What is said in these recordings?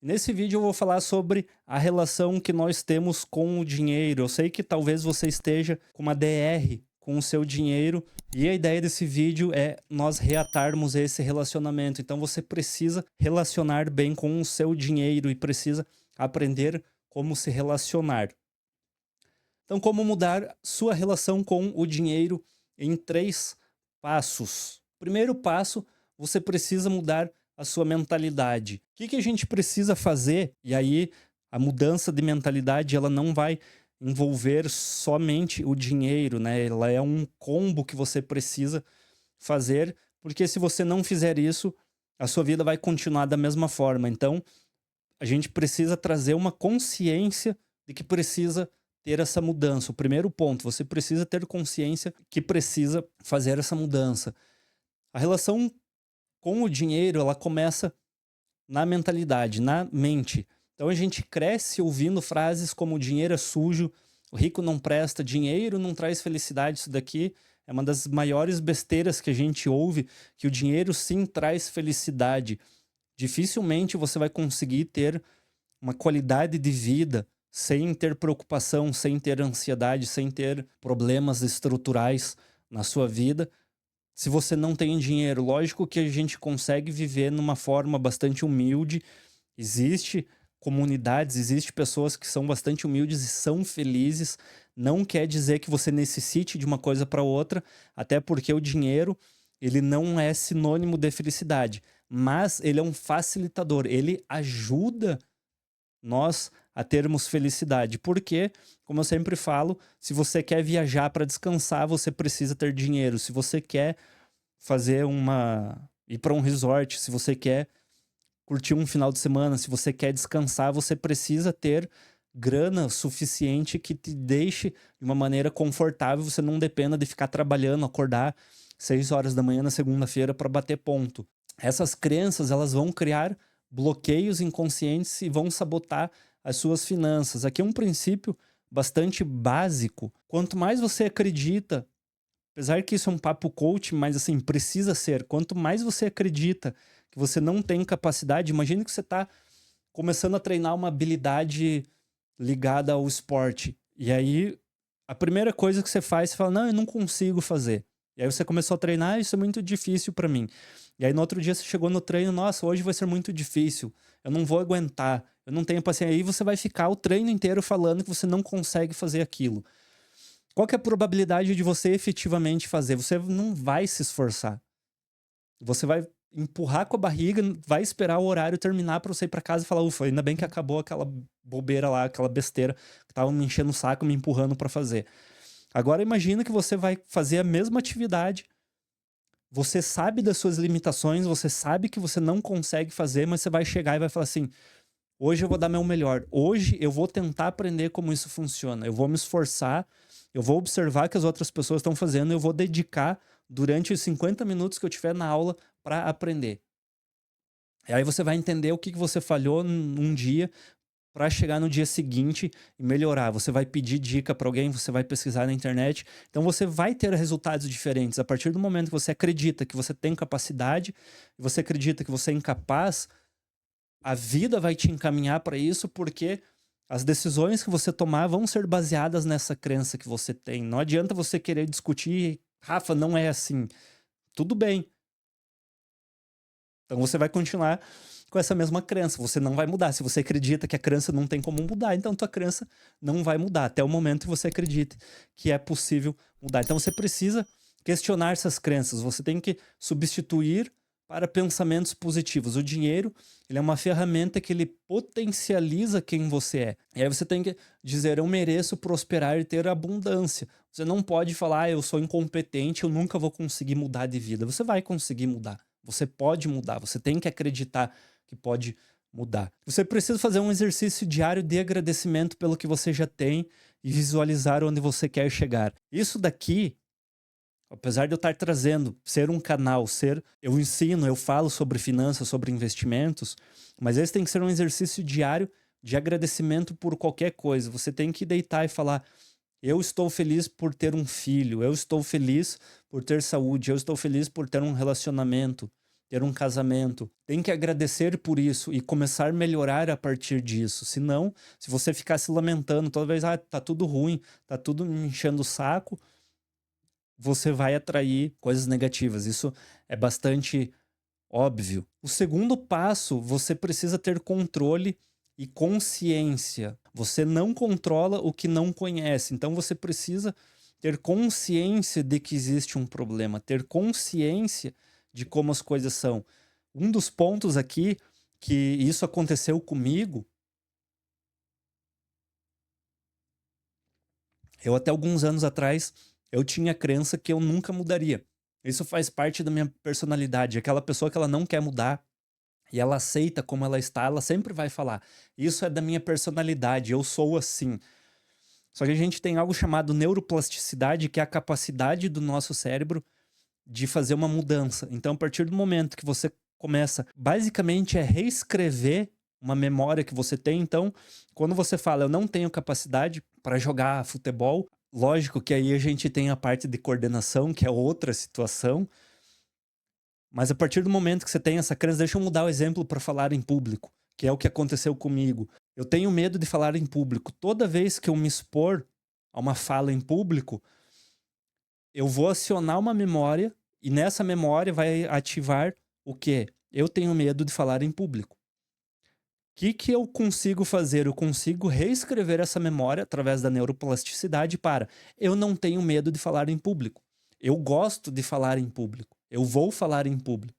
Nesse vídeo eu vou falar sobre a relação que nós temos com o dinheiro. Eu sei que talvez você esteja com uma DR com o seu dinheiro e a ideia desse vídeo é nós reatarmos esse relacionamento. Então você precisa relacionar bem com o seu dinheiro e precisa aprender como se relacionar. Então, como mudar sua relação com o dinheiro em 3 passos. Primeiro passo, você precisa mudar a sua mentalidade. O que a gente precisa fazer? E aí, a mudança de mentalidade, ela não vai envolver somente o dinheiro, né? Ela é um combo que você precisa fazer, porque se você não fizer isso, a sua vida vai continuar da mesma forma. Então, a gente precisa trazer uma consciência de que precisa ter essa mudança. O primeiro ponto, você precisa ter consciência que precisa fazer essa mudança. A relação com o dinheiro, ela começa na mentalidade, na mente. Então a gente cresce ouvindo frases como o dinheiro é sujo, o rico não presta, dinheiro não traz felicidade. Isso daqui é uma das maiores besteiras que a gente ouve, que o dinheiro sim traz felicidade. Dificilmente você vai conseguir ter uma qualidade de vida sem ter preocupação, sem ter ansiedade, sem ter problemas estruturais na sua vida, se você não tem dinheiro. Lógico que a gente consegue viver numa forma bastante humilde. Existe comunidades, existe pessoas que são bastante humildes e são felizes. Não quer dizer que você necessite de uma coisa para outra, até porque o dinheiro, ele não é sinônimo de felicidade, mas ele é um facilitador, ele ajuda nós a termos felicidade. Porque, como eu sempre falo, se você quer viajar para descansar, você precisa ter dinheiro. Se você quer ir para um resort, se você quer curtir um final de semana, se você quer descansar, você precisa ter grana suficiente que te deixe de uma maneira confortável, você não dependa de ficar trabalhando, acordar 6 horas da manhã na segunda-feira para bater ponto. Essas crenças, elas vão criar bloqueios inconscientes e vão sabotar as suas finanças. Aqui é um princípio bastante básico. Quanto mais você acredita, apesar que isso é um papo coach, mas assim, precisa ser. Quanto mais você acredita que você não tem capacidade, imagine que você está começando a treinar uma habilidade ligada ao esporte. E aí, a primeira coisa que você faz, você fala, não, eu não consigo fazer. E aí você começou a treinar, isso é muito difícil para mim. E aí no outro dia você chegou no treino, nossa, hoje vai ser muito difícil, eu não vou aguentar, eu não tenho paciência. Aí você vai ficar o treino inteiro falando que você não consegue fazer aquilo. Qual que é a probabilidade de você efetivamente fazer? Você não vai se esforçar. Você vai empurrar com a barriga, vai esperar o horário terminar para você ir para casa e falar, ufa, ainda bem que acabou aquela bobeira lá, aquela besteira que tava me enchendo o saco, me empurrando para fazer. Agora imagina que você vai fazer a mesma atividade, você sabe das suas limitações, você sabe que você não consegue fazer, mas você vai chegar e vai falar assim, hoje eu vou dar meu melhor. Hoje eu vou tentar aprender como isso funciona. Eu vou me esforçar, eu vou observar que as outras pessoas estão fazendo, eu vou dedicar durante os 50 minutos que eu tiver na aula para aprender. E aí você vai entender o que você falhou num dia para chegar no dia seguinte e melhorar. Você vai pedir dica para alguém, você vai pesquisar na internet. Então você vai ter resultados diferentes. A partir do momento que você acredita que você tem capacidade, você acredita que você é incapaz, a vida vai te encaminhar para isso, porque as decisões que você tomar vão ser baseadas nessa crença que você tem. Não adianta você querer discutir, Rafa, não é assim. Tudo bem. Então você vai continuar com essa mesma crença, você não vai mudar. Se você acredita que a crença não tem como mudar, então tua crença não vai mudar, até o momento que você acredite que é possível mudar. Então você precisa questionar essas crenças, você tem que substituir para pensamentos positivos. O dinheiro, ele é uma ferramenta que ele potencializa quem você é. E aí você tem que dizer, eu mereço prosperar e ter abundância. Você não pode falar, eu sou incompetente, eu nunca vou conseguir mudar de vida. Você vai conseguir mudar. Você pode mudar, você tem que acreditar que pode mudar. Você precisa fazer um exercício diário de agradecimento pelo que você já tem e visualizar onde você quer chegar. Isso daqui, apesar de eu estar trazendo, ser um canal, eu ensino, eu falo sobre finanças, sobre investimentos, mas esse tem que ser um exercício diário de agradecimento por qualquer coisa. Você tem que deitar e falar, eu estou feliz por ter um filho, eu estou feliz por ter saúde, eu estou feliz por ter um relacionamento. ter um casamento, tem que agradecer por isso e começar a melhorar a partir disso. Senão, se você ficar se lamentando toda vez, tá tudo ruim, tá tudo me enchendo o saco, você vai atrair coisas negativas. Isso é bastante óbvio. O segundo passo, você precisa ter controle e consciência. Você não controla o que não conhece. Então você precisa ter consciência de que existe um problema, ter consciência de como as coisas são. Um dos pontos aqui que isso aconteceu comigo, eu até alguns anos atrás, eu tinha a crença que eu nunca mudaria. Isso faz parte da minha personalidade, aquela pessoa que ela não quer mudar e ela aceita como ela está, ela sempre vai falar: "Isso é da minha personalidade, eu sou assim". Só que a gente tem algo chamado neuroplasticidade, que é a capacidade do nosso cérebro de fazer uma mudança. Então, a partir do momento que você começa, basicamente é reescrever uma memória que você tem. Então, quando você fala, eu não tenho capacidade para jogar futebol, lógico que aí a gente tem a parte de coordenação, que é outra situação, mas a partir do momento que você tem essa crença, deixa eu mudar o exemplo para falar em público, que é o que aconteceu comigo. Eu tenho medo de falar em público. Toda vez que eu me expor a uma fala em público, eu vou acionar uma memória e nessa memória vai ativar o quê? Eu tenho medo de falar em público. O que eu consigo fazer? Eu consigo reescrever essa memória através da neuroplasticidade para eu não tenho medo de falar em público. Eu gosto de falar em público. Eu vou falar em público.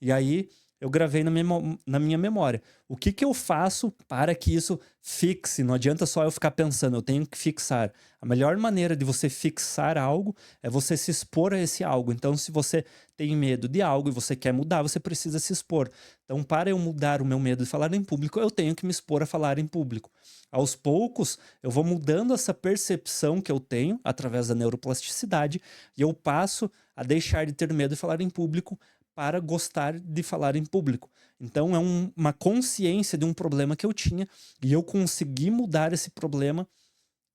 E aí eu gravei na minha memória. O que eu faço para que isso fixe? Não adianta só eu ficar pensando, eu tenho que fixar. A melhor maneira de você fixar algo é você se expor a esse algo. Então, se você tem medo de algo e você quer mudar, você precisa se expor. Então, para eu mudar o meu medo de falar em público, eu tenho que me expor a falar em público. Aos poucos, eu vou mudando essa percepção que eu tenho através da neuroplasticidade e eu passo a deixar de ter medo de falar em público para gostar de falar em público. Então, é uma consciência de um problema que eu tinha e eu consegui mudar esse problema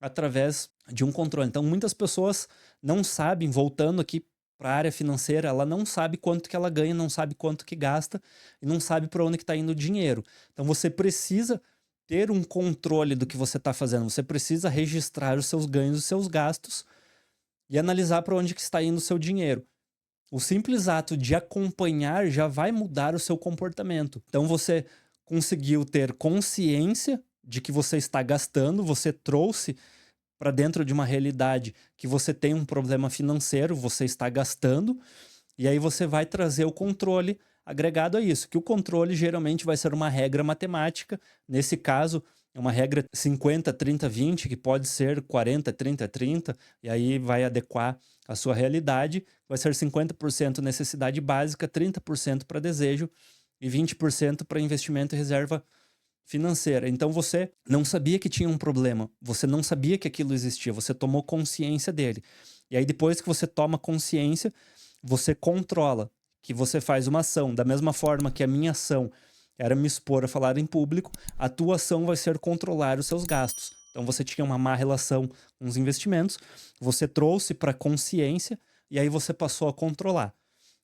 através de um controle. Então, muitas pessoas não sabem, voltando aqui para a área financeira, ela não sabe quanto que ela ganha, não sabe quanto que gasta e não sabe para onde que está indo o dinheiro. Então, você precisa ter um controle do que você está fazendo. Você precisa registrar os seus ganhos e os seus gastos e analisar para onde que está indo o seu dinheiro. O simples ato de acompanhar já vai mudar o seu comportamento. Então você conseguiu ter consciência de que você está gastando, você trouxe para dentro de uma realidade que você tem um problema financeiro, você está gastando, e aí você vai trazer o controle agregado a isso, que o controle geralmente vai ser uma regra matemática, nesse caso é uma regra 50, 30, 20, que pode ser 40, 30, 30, e aí vai adequar a sua realidade, vai ser 50% necessidade básica, 30% para desejo e 20% para investimento e reserva financeira. Então você não sabia que tinha um problema, você não sabia que aquilo existia, você tomou consciência dele. E aí depois que você toma consciência, você controla, que você faz uma ação. Da mesma forma que a minha ação era me expor a falar em público, a tua ação vai ser controlar os seus gastos. Então você tinha uma má relação com os investimentos, você trouxe para consciência e aí você passou a controlar.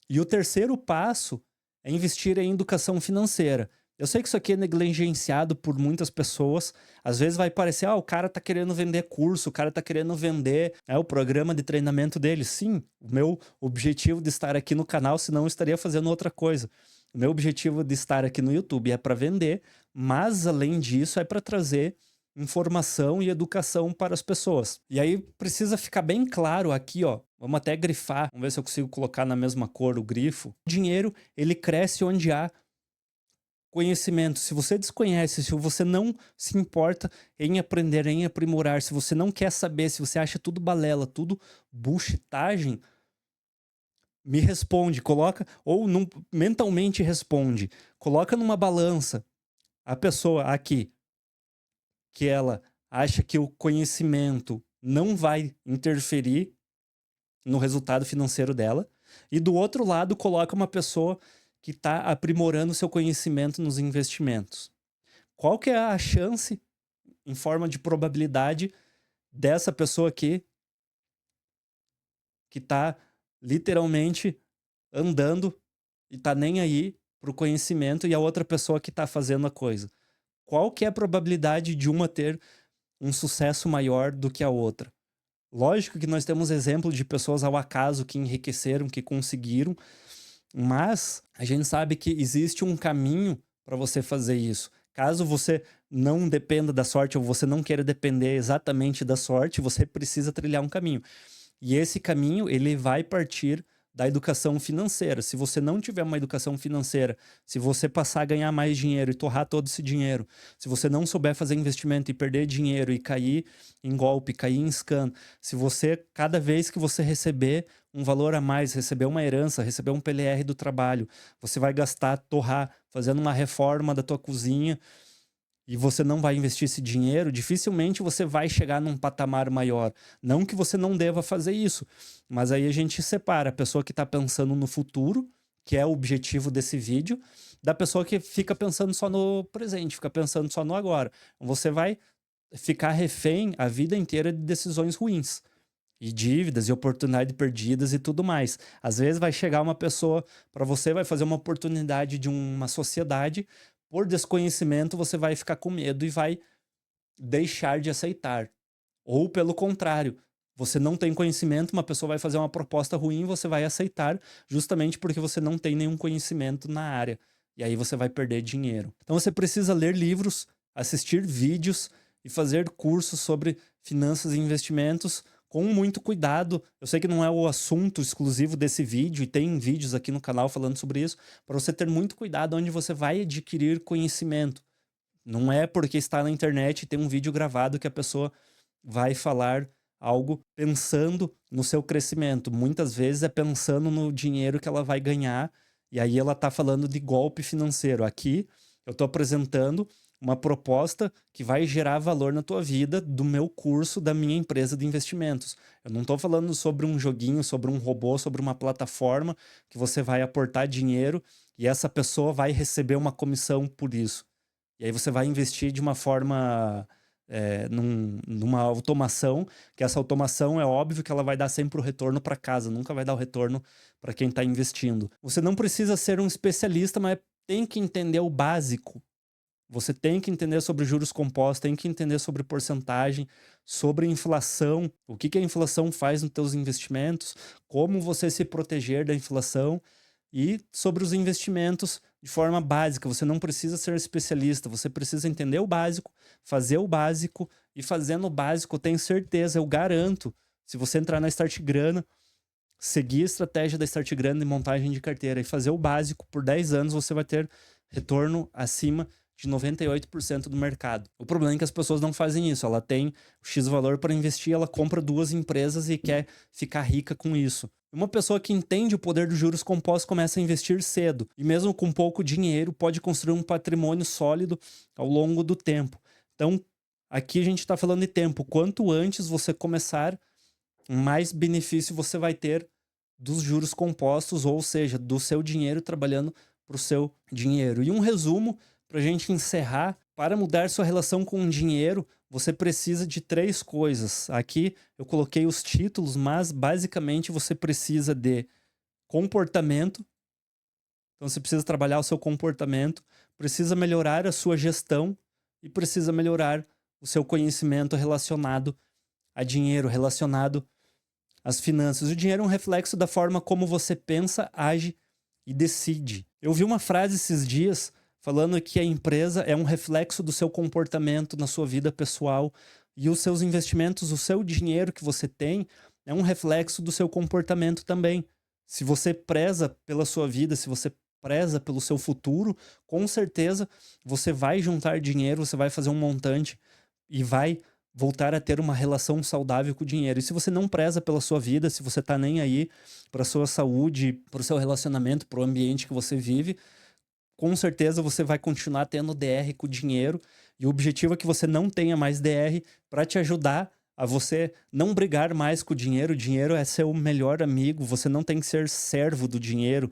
E o terceiro passo é investir em educação financeira. Eu sei que isso aqui é negligenciado por muitas pessoas. Às vezes vai parecer, o cara tá querendo vender curso, o cara tá querendo vender o programa de treinamento dele. Sim, o meu objetivo de estar aqui no canal, senão eu estaria fazendo outra coisa. O meu objetivo de estar aqui no YouTube é para vender, mas além disso é para trazer informação e educação para as pessoas. E aí precisa ficar bem claro aqui, ó. Vamos até grifar, vamos ver se eu consigo colocar na mesma cor o grifo. O dinheiro, ele cresce onde há conhecimento. Se você desconhece, se você não se importa em aprender, em aprimorar, se você não quer saber, se você acha tudo balela, tudo bullshitagem, me responde, coloca, ou mentalmente responde, coloca numa balança a pessoa aqui, que ela acha que o conhecimento não vai interferir no resultado financeiro dela, e do outro lado coloca uma pessoa que está aprimorando seu conhecimento nos investimentos. Qual que é a chance, em forma de probabilidade, dessa pessoa aqui que está literalmente andando e tá nem aí pro conhecimento e a outra pessoa que tá fazendo a coisa. Qual que é a probabilidade de uma ter um sucesso maior do que a outra? Lógico que nós temos exemplo de pessoas ao acaso que enriqueceram, que conseguiram, mas a gente sabe que existe um caminho para você fazer isso. Caso você não dependa da sorte ou você não queira depender exatamente da sorte, você precisa trilhar um caminho. E esse caminho, ele vai partir da educação financeira. Se você não tiver uma educação financeira, se você passar a ganhar mais dinheiro e torrar todo esse dinheiro, se você não souber fazer investimento e perder dinheiro e cair em golpe, cair em scam, se você, cada vez que você receber um valor a mais, receber uma herança, receber um PLR do trabalho, você vai gastar, torrar, fazendo uma reforma da tua cozinha, e você não vai investir esse dinheiro, dificilmente você vai chegar num patamar maior. Não que você não deva fazer isso, mas aí a gente separa a pessoa que está pensando no futuro, que é o objetivo desse vídeo, da pessoa que fica pensando só no presente, fica pensando só no agora. Você vai ficar refém a vida inteira de decisões ruins. E dívidas e oportunidades perdidas e tudo mais. Às vezes vai chegar uma pessoa para você, vai fazer uma oportunidade de uma sociedade, por desconhecimento você vai ficar com medo e vai deixar de aceitar. Ou pelo contrário, você não tem conhecimento, uma pessoa vai fazer uma proposta ruim, você vai aceitar justamente porque você não tem nenhum conhecimento na área. E aí você vai perder dinheiro. Então você precisa ler livros, assistir vídeos e fazer cursos sobre finanças e investimentos com muito cuidado. Eu sei que não é o assunto exclusivo desse vídeo, e tem vídeos aqui no canal falando sobre isso, para você ter muito cuidado onde você vai adquirir conhecimento. Não é porque está na internet e tem um vídeo gravado que a pessoa vai falar algo pensando no seu crescimento. Muitas vezes é pensando no dinheiro que ela vai ganhar, e aí ela está falando de golpe financeiro. Aqui eu estou apresentando uma proposta que vai gerar valor na tua vida do meu curso, da minha empresa de investimentos. Eu não estou falando sobre um joguinho, sobre um robô, sobre uma plataforma que você vai aportar dinheiro e essa pessoa vai receber uma comissão por isso. E aí você vai investir de uma forma, numa automação, que essa automação é óbvio que ela vai dar sempre o retorno para casa, nunca vai dar o retorno para quem está investindo. Você não precisa ser um especialista, mas tem que entender o básico. Você tem que entender sobre juros compostos, tem que entender sobre porcentagem, sobre inflação, o que a inflação faz nos teus investimentos, como você se proteger da inflação e sobre os investimentos de forma básica. Você não precisa ser especialista, você precisa entender o básico, fazer o básico, e fazendo o básico, eu tenho certeza, eu garanto, se você entrar na Start Grana, seguir a estratégia da Start Grana de montagem de carteira e fazer o básico por 10 anos, você vai ter retorno acima de 98% do mercado. O problema é que as pessoas não fazem isso. Ela tem o X valor para investir, ela compra 2 empresas e quer ficar rica com isso. Uma pessoa que entende o poder dos juros compostos começa a investir cedo. E mesmo com pouco dinheiro, pode construir um patrimônio sólido ao longo do tempo. Então, aqui a gente está falando de tempo. Quanto antes você começar, mais benefício você vai ter dos juros compostos, ou seja, do seu dinheiro trabalhando para o seu dinheiro. E um resumo para a gente encerrar: para mudar sua relação com o dinheiro, você precisa de 3 coisas. Aqui eu coloquei os títulos, mas basicamente você precisa de comportamento. Então você precisa trabalhar o seu comportamento, precisa melhorar a sua gestão e precisa melhorar o seu conhecimento relacionado a dinheiro, relacionado às finanças. O dinheiro é um reflexo da forma como você pensa, age e decide. Eu vi uma frase esses dias falando que a empresa é um reflexo do seu comportamento na sua vida pessoal, e os seus investimentos, o seu dinheiro que você tem, é um reflexo do seu comportamento também. Se você preza pela sua vida, se você preza pelo seu futuro, com certeza você vai juntar dinheiro, você vai fazer um montante e vai voltar a ter uma relação saudável com o dinheiro. E se você não preza pela sua vida, se você tá nem aí para sua saúde, para o seu relacionamento, para o ambiente que você vive, com certeza você vai continuar tendo DR com o dinheiro, e o objetivo é que você não tenha mais DR para te ajudar a você não brigar mais com o dinheiro. O dinheiro é seu melhor amigo, você não tem que ser servo do dinheiro,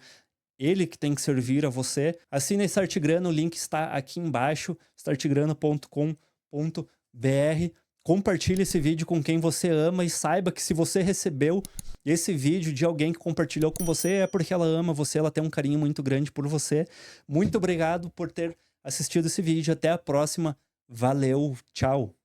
ele que tem que servir a você. Assine a Start Grana, o link está aqui embaixo, startgrana.com.br. Compartilhe esse vídeo com quem você ama e saiba que se você recebeu esse vídeo de alguém que compartilhou com você, é porque ela ama você, ela tem um carinho muito grande por você. Muito obrigado por ter assistido esse vídeo. Até a próxima. Valeu, tchau.